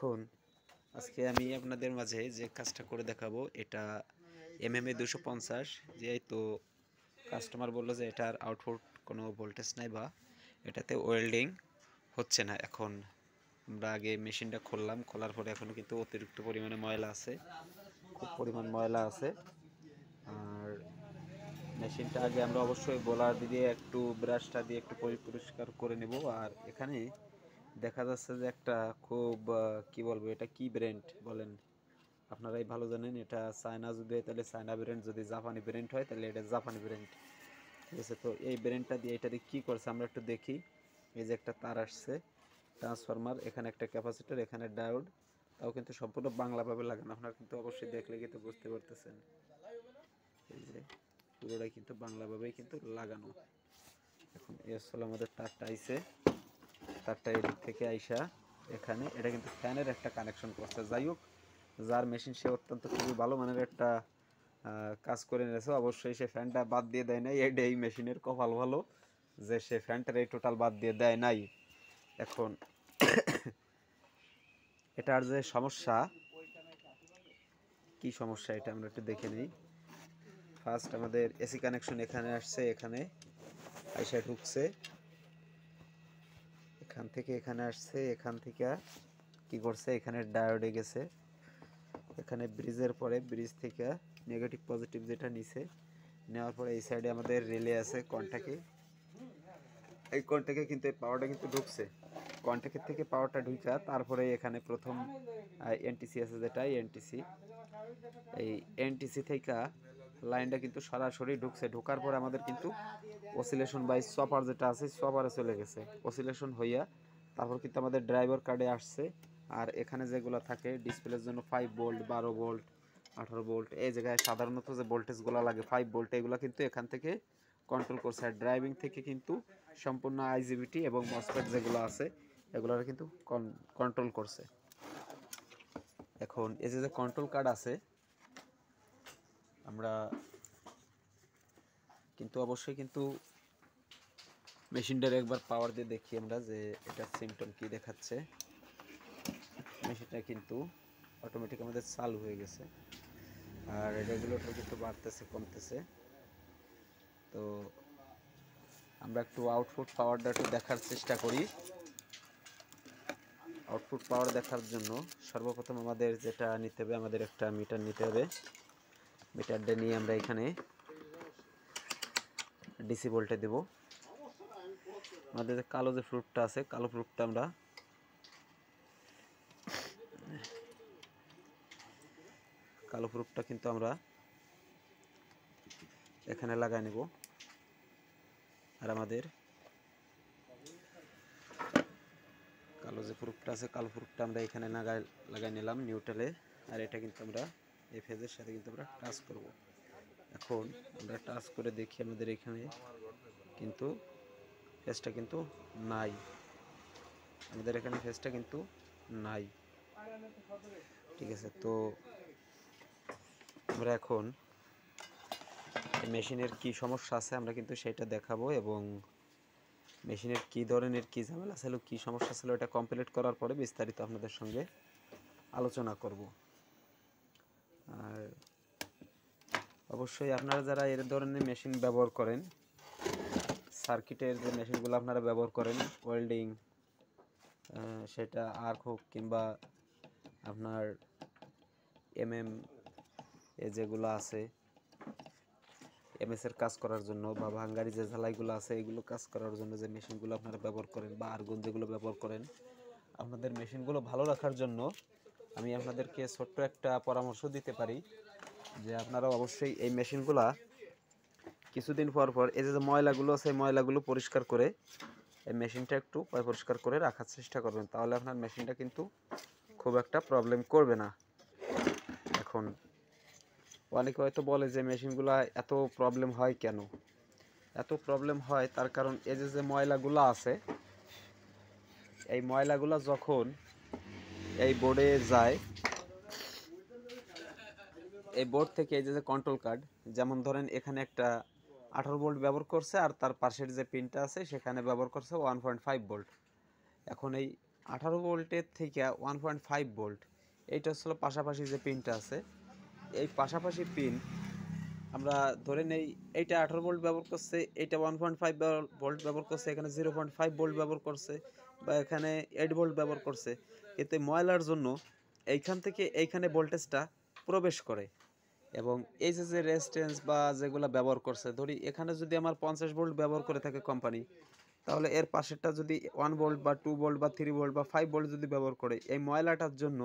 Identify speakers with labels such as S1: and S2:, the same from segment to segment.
S1: এখন আজকে আমি আপনাদের মাঝে যে কাজটা করে দেখাবো এটা এমএমএ 250 যে তো কাস্টমার বললো যে এটার আউটপুট কোনো ভোল্টেজ নাই বা এটাতে ওয়েল্ডিং হচ্ছে না। এখন আমরা আগে মেশিনটা খুললাম, খোলার পরে এখনও কিন্তু অতিরিক্ত পরিমাণে ময়লা আছে, খুব পরিমাণ ময়লা আছে। আর মেশিনটা আগে আমরা অবশ্যই বোলার দিয়ে একটু ব্রাশটা দিয়ে একটু পরিষ্কার করে নেব। আর এখানে দেখা যাচ্ছে যে একটা খুব কি বলবো, এটা কি ব্র্যান্ড বলেন, আপনারাই ভালো জানেন। এটা চায়না যদি হয় তাহলে চায়না ব্র্যান্ড, যদি জাপানি ব্র্যান্ড হয় তাহলে এটা জাপানি ব্র্যান্ড। ঠিক আছে, তো এই ব্র্যান্ডটা দিয়ে এটা দিয়ে কী করছে আমরা একটু দেখি। এই যে একটা তার আসছে, ট্রান্সফরমার, এখানে একটা ক্যাপাসিটর, এখানে ডায়োড, তাও কিন্তু সম্পূর্ণ বাংলাভাবে লাগানো। আপনারা কিন্তু অবশ্যই দেখলে কিন্তু বুঝতে পারতেছেন, এই যে পুরোটাই কিন্তু বাংলাভাবেই কিন্তু লাগানো। এখন এই আসলে আমাদের তারটা আইছে, তারটা এদিক থেকে আইসা এখানে এটা কিন্তু ফ্যানের একটা কানেকশন করছে। যাই হোক, যার মেশিন সে অত্যন্ত খুবই ভালো মানের একটা কাজ করে নিয়েছে। অবশ্যই সে ফ্যানটা বাদ দিয়ে দেয় নাই, এই মেশিনের কপাল ভালো যে সে ফ্যানটার এই টোটাল বাদ দিয়ে দেয় নাই। এখন এটার যে সমস্যা, কি সমস্যা এটা আমরা একটু দেখে নিই। ফার্স্ট আমাদের এসি কানেকশন এখানে আসছে, এখানে আইসা ঢুকছে, এখান থেকে এখানে আসছে, এখান থেকে কি করছে এখানে ডায়োডে গেছে, এখানে ব্রিজের পরে ব্রিজ থেকে নেগেটিভ পজিটিভ যেটা নিছে, নেওয়ার পরে এই সাইডে আমাদের রিলে আছে কন্টাক্টে। এই কন্টাক্টে কিন্তু এই পাওয়ারটা কিন্তু ঢুকছে, কন্টাক্টের থেকে পাওয়ারটা ঢুকা তারপরে এখানে প্রথম এনটিসি আছে, যেটা এনটিসি, এই এনটিসি থেকে লাইনটা কিন্তু সরাসরি ঢুকছে। ঢোকার পরে আমাদের কিন্তু অসিলেশন বাই সপার যেটা আছে সপারে চলে গেছে, অসিলেশন হইয়া তারপর কিন্তু আমাদের ড্রাইভার কার্ডে আসছে। আর এখানে যেগুলো থাকে ডিসপ্লের জন্য 5 ভোল্ট, 12 ভোল্ট, 18 ভোল্ট, এই জায়গায় সাধারণত যে ভোল্টেজগুলো লাগে 5 ভোল্ট, এগুলো কিন্তু এখান থেকে কন্ট্রোল করছে। আর ড্রাইভিং থেকে কিন্তু সম্পূর্ণ আইজিবিটি এবং মসফেট যেগুলো আছে এগুলো কিন্তু কন্ট্রোল করছে। এখন এই যে কন্ট্রোল কার্ড আছে, আমরা কিন্তু অবশ্যই কিন্তু মেশিনটার একবার পাওয়ার দিয়ে দেখি আমরা যে এটা সিমটম কি দেখাচ্ছে। মেশিনটা কিন্তু অটোমেটিক আমাদের চালু হয়ে গেছে, আর রেগুলেটর কিন্তু বাড়তেছে কমতেছে। তো আমরা একটু আউটপুট পাওয়ারটা একটু দেখার চেষ্টা করি। আউটপুট পাওয়ার দেখার জন্য সর্বপ্রথম আমাদের যেটা নিতে হবে, আমাদের একটা মিটার নিতে হবে। মিটারটা নিয়ে আমরা এখানে ডিসি ভোল্টে দেব। আমাদের যে কালো যে প্রুফটা আছে, কালো প্রুফটা আমরা কিন্তু আমরা এখানে লাগাই নেব। আর আমাদের কালো যে প্রুফটা আছে, কালো প্রুফটা আমরা এখানে লাগাই নিলাম নিউট্রালে। আর এটা কিন্তু আমরা এই ফেজের সাথে কিন্তু আমরা টাচ করব। এখন আমরা টাচ করে দেখি আমাদের এখানে কিন্তু ফেজটা কিন্তু নাই, আমাদের এখানে ফেজটা কিন্তু নাই। ঠিক আছে, তো আমরা এখন মেশিনের কি সমস্যা আছে আমরা কিন্তু সেটা দেখাবো, এবং মেশিনের কি ধরনের কি ঝামেলা ছিল, কি সমস্যা ছিল, এটা কমপ্লিট করার পরে বিস্তারিত আপনাদের সঙ্গে আলোচনা করব। আর অবশ্যই আপনারা যারা এর ধরনের মেশিন ব্যবহার করেন, সার্কিটের যে মেশিনগুলো আপনারা ব্যবহার করেন, ওয়েল্ডিং, সেটা আর্ক হোক কিংবা আপনার এমএম এ যেগুলো আছে এমএসের কাজ করার জন্য, বা ভাঙ্গারি যে ঝালাইগুলো আছে এগুলো কাজ করার জন্য যে মেশিনগুলো আপনারা ব্যবহার করেন, বা আর্গন যেগুলো ব্যবহার করেন, আপনাদের মেশিনগুলো ভালো রাখার জন্য আমি আপনাদেরকে ছোট্ট একটা পরামর্শ দিতে পারি যে আপনারা অবশ্যই এই মেশিনগুলা কিছুদিন পর পর এই যে ময়লাগুলো আছে, ময়লাগুলো পরিষ্কার করে এই মেশিনটা একটু পরিষ্কার করে রাখার চেষ্টা করবেন, তাহলে আপনার মেশিনটা কিন্তু খুব একটা প্রবলেম করবে না। এখন অনেকে হয়তো বলে যে মেশিনগুলো এত প্রবলেম হয় কেন। এত প্রবলেম হয় তার কারণ এই যে ময়লাগুলো আছে, এই ময়লাগুলো যখন এই বোর্ডে যায়, এই বোর্ড থেকে এই যে কন্ট্রোল কার্ড, যেমন ধরেন এখানে একটা 18 ভোল্ট ব্যবহার করছে, আর তার পাশের যে পিনটা আছে সেখানে ব্যবহার করছে 1.5 ভোল্ট। এখন এই 18 ভোল্টের থেকে 1.5 ভোল্ট, এইটা হচ্ছিল পাশাপাশি যে পিনটা আছে, এই পাশাপাশি পিন আমরা ধরে নেই এইটা 18 ভোল্ট ব্যবহার করছে, এইটা 1.5 ভোল্ট ব্যবহার করছে, এখানে 0.5 ভোল্ট ব্যবহার করছে, বা এখানে 8 ভোল্ট ব্যবহার করছে, এতে ময়লার জন্য এইখান থেকে এইখানে ভোল্টেজটা প্রবেশ করে। এবং এই যে রেজিস্ট্যান্স বা যেগুলো ব্যবহার করছে, ধরি এখানে যদি আমার 50 ভোল্ট ব্যবহার করে থাকে কোম্পানি, তাহলে এর পাশেরটা যদি 1 ভোল্ট বা 2 ভোল্ট বা 3 ভোল্ট বা 5 ভোল্ট যদি ব্যবহার করে, এই ময়লাটার জন্য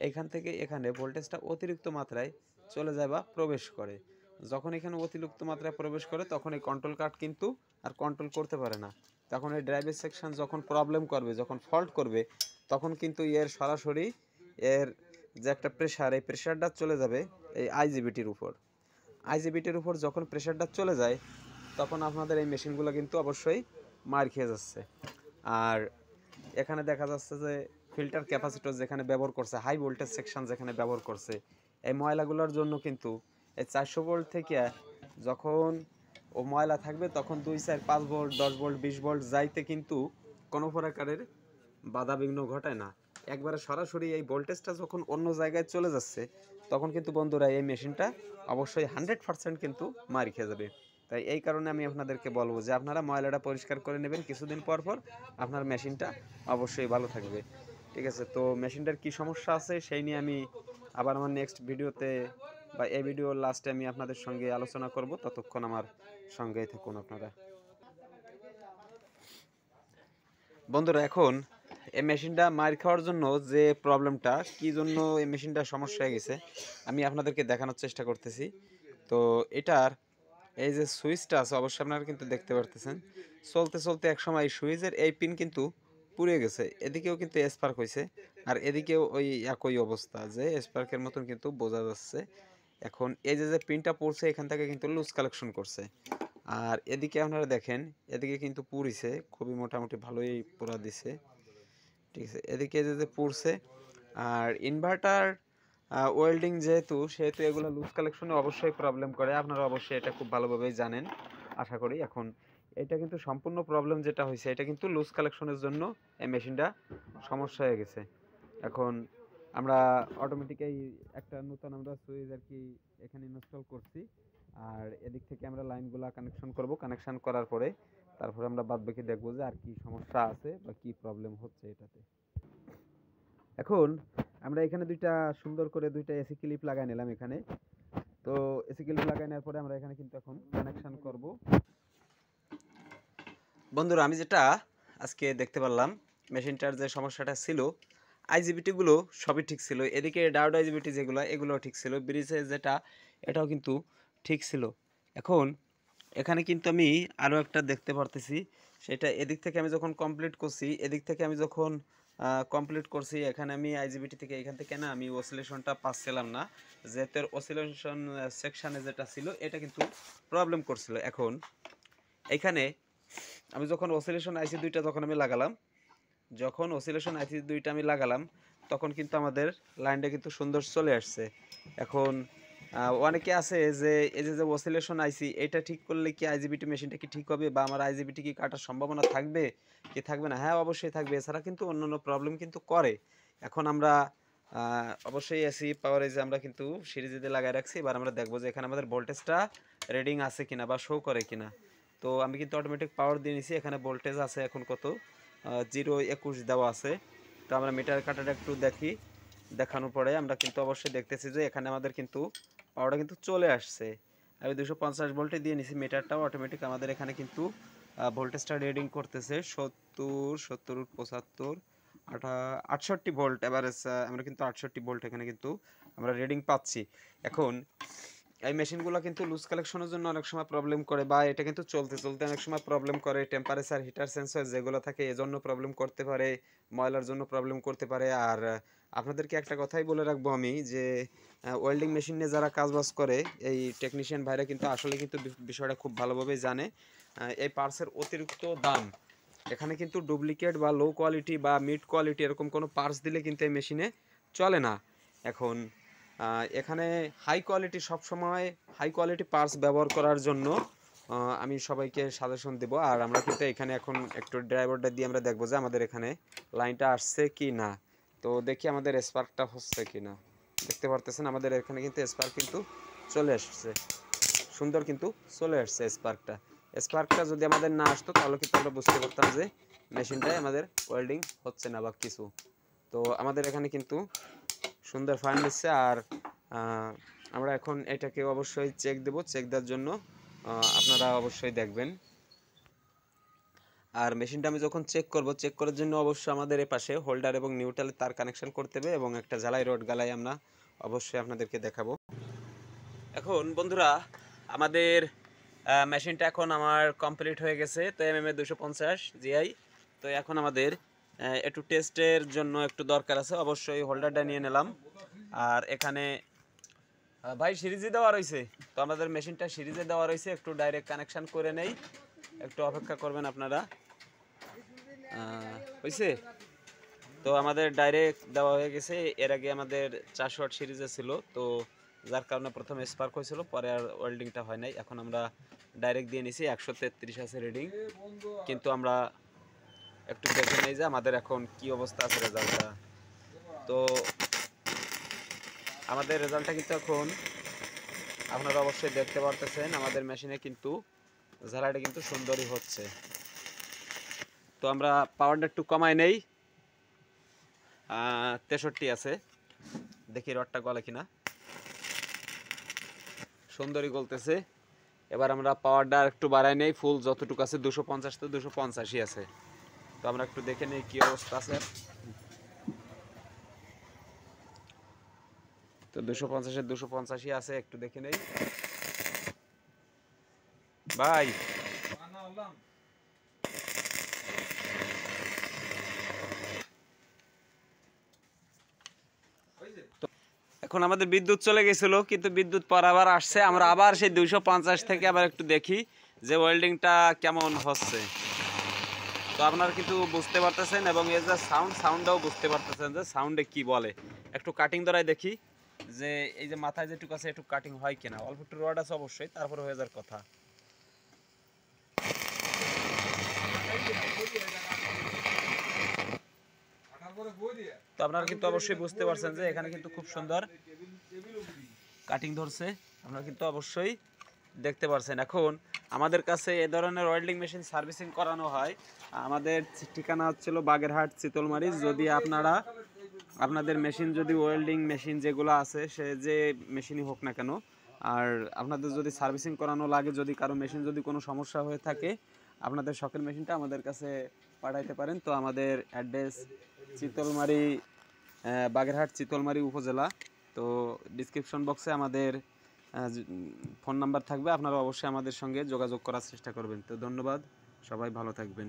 S1: এখান থেকে এখানে ভোল্টেজটা অতিরিক্ত মাত্রায় চলে যায় বা প্রবেশ করে। যখন এখানে অতিরিক্ত মাত্রায় প্রবেশ করে তখন এই কন্ট্রোল কার্ড কিন্তু আর কন্ট্রোল করতে পারে না। তখন এই ড্রাইভের সেকশন যখন প্রবলেম করবে, যখন ফল্ট করবে, তখন কিন্তু এর সরাসরি এর যে একটা প্রেশার, এই প্রেশারটা চলে যাবে এই আইজিবিটির উপর। আইজিবিটির উপর যখন প্রেশারটা চলে যায়, তখন আপনাদের এই মেশিনগুলো কিন্তু অবশ্যই মার খেয়ে যাচ্ছে। আর এখানে দেখা যাচ্ছে যে ফিল্টার ক্যাপাসিটর যেখানে ব্যবহার করছে, হাই ভোল্টেজ সেকশন যেখানে ব্যবহার করছে, এই ময়লাগুলোর জন্য কিন্তু এই 400 ভোল্ট থেকে যখন ও ময়লা থাকবে, তখন 2, 4, 5 ভোল্ট, 10 ভোল্ট, 20 ভোল্ট যাইতে কিন্তু কোনো প্রকারের বাধা বিঘ্ন ঘটায় না। একবারে সরাসরি এই ভোল্টেজটা যখন অন্য জায়গায় চলে যাচ্ছে, তখন কিন্তু বন্ধুরা এই মেশিনটা অবশ্যই 100% কিন্তু মার খেয়ে যাবে। তাই এই কারণে আমি আপনাদেরকে বলবো যে আপনারা ময়লাটা পরিষ্কার করে নেবেন কিছুদিন পর পর, আপনার মেশিনটা অবশ্যই ভালো থাকবে। ঠিক আছে, তো মেশিনটার কি সমস্যা আছে সেই নিয়ে আমি আবার আমার নেক্সট ভিডিওতে বা এই ভিডিওর লাস্টে আমি আপনাদের সঙ্গে আলোচনা করব। ততক্ষণ আমার সঙ্গেই থাকুন আপনারা। বন্ধুরা, এখন এই মেশিনটা মার খাওয়ার জন্য যে প্রবলেমটা, কি জন্য এই মেশিনটা সমস্যা হয়ে গেছে, আমি আপনাদেরকে দেখানোর চেষ্টা করতেছি। তো এটার এই যে সুইচটা আছে, অবশ্যই আপনারা কিন্তু দেখতে পারতেছেন, চলতে চলতে এক সময় সুইচের এই পিন কিন্তু পুড়ে গেছে। এদিকেও কিন্তু স্পার্ক হয়েছে, আর এদিকেও ওই একই অবস্থা, যে স্পার্কের মতন কিন্তু বোঝা যাচ্ছে। এখন এই যে পিনটা পড়ছে, এখান থেকে কিন্তু লুজ কালেকশন করছে। আর এদিকে আপনারা দেখেন, এদিকে কিন্তু পুড়িছে, খুবই মোটামুটি ভালোই পোড়া দিছে। ঠিক আছে, এদিকে যে পুড়ছে। আর ইনভার্টার ওয়েল্ডিং যেহেতু, সেহেতু এগুলো লুজ কালেকশনে অবশ্যই প্রবলেম করে, আপনারা অবশ্যই এটা খুব ভালোভাবেই জানেন আশা করি। এখন এটা কিন্তু সম্পূর্ণ প্রবলেম যেটা হয়েছে, এটা কিন্তু লুজ কালেকশনের জন্য এই মেশিনটা সমস্যা হয়ে গেছে। এখন আমরা অটোমেটিক্যালি একটা নতুন আমরা সুইচ আর কি এখানে ইনস্টল করছি। আর এদিক থেকে আমরা লাইনগুলো কানেকশন করব, কানেকশন করার পরে তারপরে আমরা বাদবাকি দেখবো যে আর কি সমস্যা আছে বা কি প্রবলেম হচ্ছে এটাতে। এখন আমরা এখানে সুন্দর করে দুইটা এসি ক্লিপ লাগাই নিলাম এখানে। তো এসি ক্লিপ লাগাই নেওয়ার পরে আমরা এখানে কিন্তু এখন কানেকশন করব। বন্ধুরা, আমি যেটা আজকে দেখতে পারলাম, মেশিনটার যে সমস্যাটা ছিল, আইজিবিটি গুলো সবই ঠিক ছিল, এদিকে ডায়োড আইজিবিটি যেগুলো, এগুলো ঠিক ছিল, ব্রিজে যেটা, এটাও কিন্তু ঠিক ছিল। এখন এখানে কিন্তু আমি আরও একটা দেখতে পারতেছি, সেটা এদিক থেকে আমি যখন কমপ্লিট করছি, এদিক থেকে আমি যখন কমপ্লিট করছি, এখানে আমি আইজিবিটি থেকে এখান থেকে না আমি অসিলেশনটা পাচ্ছিলাম না, যেহেতু অসিলেশন সেকশানে যেটা ছিল এটা কিন্তু প্রবলেম করছিল। এখন এখানে আমি যখন অসিলেশন আইসি দুইটা যখন আমি লাগালাম, তখন কিন্তু আমাদের লাইনটা কিন্তু সুন্দর চলে আসছে। এখন অনেকে আছে যে এই যে অসিলেশন আইসি, এটা ঠিক করলে কি আইজিবিটি মেশিনটা কি ঠিক হবে, বা আমার আইজিবিটি কি কাটার সম্ভাবনা থাকবে কি থাকবে না? হ্যাঁ, অবশ্যই থাকবে। এছাড়া কিন্তু অন্যান্য প্রবলেম কিন্তু করে। এখন আমরা অবশ্যই এসি পাওয়ার এই যে আমরা কিন্তু সিরিজে দিয়ে লাগাই রাখছি। এবার আমরা দেখবো যে এখানে আমাদের ভোল্টেজটা রিডিং আছে কিনা বা শো করে কিনা। তো আমি কিন্তু অটোমেটিক পাওয়ার দিয়ে নিছি, এখানে ভোল্টেজ আছে এখন কত, 0.21 দেওয়া আছে। তো আমরা মিটার কাটাটা একটু দেখি, দেখানোর পরে আমরা কিন্তু অবশ্যই দেখতেছি যে এখানে আমাদের কিন্তু পাওয়ারটা কিন্তু চলে আসছে। আমি 250 ভোল্টে দিয়ে নিছি, মিটারটাও অটোমেটিক আমাদের এখানে কিন্তু ভোল্টেজটা রিডিং করতেছে 70, 70, 75, 68 ভোল্ট এভারেজ। আমরা কিন্তু 68 ভোল্ট এখানে কিন্তু আমরা রিডিং পাচ্ছি। এখন এই মেশিনগুলো কিন্তু লুজ কালেকশনের জন্য অনেক সময় প্রবলেম করে, বা এটা কিন্তু চলতে চলতে অনেক সময় প্রবলেম করে। টেম্পারেচার হিটার সেন্সর যেগুলো থাকে এজন্য প্রবলেম করতে পারে, ময়লার জন্য প্রবলেম করতে পারে। আর আপনাদেরকে একটা কথাই বলে রাখবো আমি, যে ওয়েল্ডিং মেশিনে যারা কাজবাজ করে এই টেকনিশিয়ান ভাইরা কিন্তু আসলে কিন্তু বিষয়টা খুব ভালোভাবেই জানে। এই পার্টসের অতিরিক্ত দাম, এখানে কিন্তু ডুপ্লিকেট বা লো কোয়ালিটি বা মিড কোয়ালিটি এরকম কোনো পার্টস দিলে কিন্তু এই মেশিনে চলে না। এখন এখানে হাই কোয়ালিটি, সবসময় হাই কোয়ালিটি পার্টস ব্যবহার করার জন্য আমি সবাইকে সাজেশন দেব। আর আমরা কিন্তু এখানে এখন একটু ড্রাইভারটা দিয়ে আমরা দেখবো যে আমাদের এখানে লাইনটা আসছে কি না। তো দেখি আমাদের স্পার্কটা হচ্ছে কি না। দেখতে পারতেছেন আমাদের এখানে কিন্তু স্পার্ক কিন্তু চলে আসছে, সুন্দর কিন্তু চলে আসছে স্পার্কটা। স্পার্কটা যদি আমাদের না আসতো তাহলে কিন্তু আমরা বুঝতে পারতাম যে মেশিনটায় আমাদের ওয়েল্ডিং হচ্ছে না বা কিছু। তো আমাদের এখানে কিন্তু সুন্দর ফায়ার নিচ্ছে। আর আমরা এখন এটাকে অবশ্যই চেক দেব, চেক দেওয়ার জন্য আপনারা অবশ্যই দেখবেন। আর মেশিনটা আমি যখন চেক করব, চেক করার জন্য অবশ্যই আমাদের এই পাশে হোল্ডার এবং নিউট্রালে তার কানেকশন করতে হবে এবং একটা জ্বালাই রড গালাই আমরা অবশ্যই আপনাদেরকে দেখাবো। এখন বন্ধুরা আমাদের মেশিনটা এখন আমার কমপ্লিট হয়ে গেছে। তো MMA 250 GI। তো এখন আমাদের একটু টেস্টের জন্য একটু দরকার আছে, অবশ্যই হোল্ডারটা নিয়ে নিলাম। আর এখানে ভাই সিরিজে দেওয়া রয়েছে, তো আমাদের মেশিনটা সিরিজে দেওয়া রয়েছে, একটু ডাইরেক্ট কানেকশান করে নেই, একটু অপেক্ষা করবেন আপনারা। হয়েছে, তো আমাদের ডাইরেক্ট দেওয়া হয়ে গেছে। এর আগে আমাদের 400 ওয়াট সিরিজে ছিল, তো যার কারণে প্রথমে স্পার্ক হয়েছিল, পরে আর ওয়েল্ডিংটা হয় নাই। এখন আমরা ডাইরেক্ট দিয়ে নিছি, 133 আছে রিডিং। কিন্তু আমরা একটু দেখে নেই যে আমাদের এখন কি অবস্থা আছে রেজাল্টটা। তো আমাদের রেজাল্টটা কিন্তু এখন আপনারা অবশ্যই দেখতে পারতেছেন, আমাদের মেশিনে কিন্তু ঝালাইটা কিন্তু সুন্দরই হচ্ছে। তো আমরা পাওয়ারটা একটু কমাই নেই, 63 আছে, দেখি রডটা গলে কিনা। সুন্দরই গলতেছে। এবার আমরা পাওয়ারটা একটু বাড়াই নেই, ফুল যতটুকু আছে 250 তো 285 আছে। তো আমরা একটু দেখে নেই কি অবস্থা আছে। তো 250-এর 285 আছে, একটু দেখে নেই ভাই। এখন আমাদের বিদ্যুৎ চলে গেছিল, কিন্তু বিদ্যুৎ পর আবার আসছে। আমরা আবার সেই 250 থেকে আবার একটু দেখি যে ওয়েল্ডিংটা কেমন হচ্ছে। তো আপনারা কিন্তু বুঝতে পারতেছেন এবং এর যে সাউন্ডটাও বুঝতে পারতেছেন যে সাউন্ডে কি বলে। একটু কাটিং ধরাই দেখি যে এই যে মাথায় যেটুকু আছে একটু কাটিং হয় কিনা। অল্প একটু রড আছে অবশ্যই, তারপরে হয়ে যাওয়ার কথা। তো আপনারা কিন্তু অবশ্যই বুঝতে পারছেন যে এখানে কিন্তু খুব সুন্দর কাটিং ধরছে, আপনারা কিন্তু অবশ্যই দেখতে পারছেন। এখন আমাদের কাছে এ ধরনের ওয়েল্ডিং মেশিন সার্ভিসিং করানো হয়। আমাদের ঠিকানা হচ্ছিল বাগেরহাট চিতলমারি। যদি আপনারা আপনাদের মেশিন যদি ওয়েল্ডিং মেশিন যেগুলো আছে সে যে মেশিনই হোক না কেন, আর আপনাদের যদি সার্ভিসিং করানো লাগে, যদি কারো মেশিন যদি কোনো সমস্যা হয়ে থাকে, আপনাদের শখের মেশিনটা আমাদের কাছে পাঠাইতে পারেন। তো আমাদের অ্যাড্রেস চিতলমারি, বাগেরহাট চিতলমারি উপজেলা। তো ডিসক্রিপশন বক্সে আমাদের ফোন নাম্বার থাকবে, আপনারা অবশ্যই আমাদের সঙ্গে যোগাযোগ করার চেষ্টা করবেন। তো ধন্যবাদ, সবাই ভালো থাকবেন।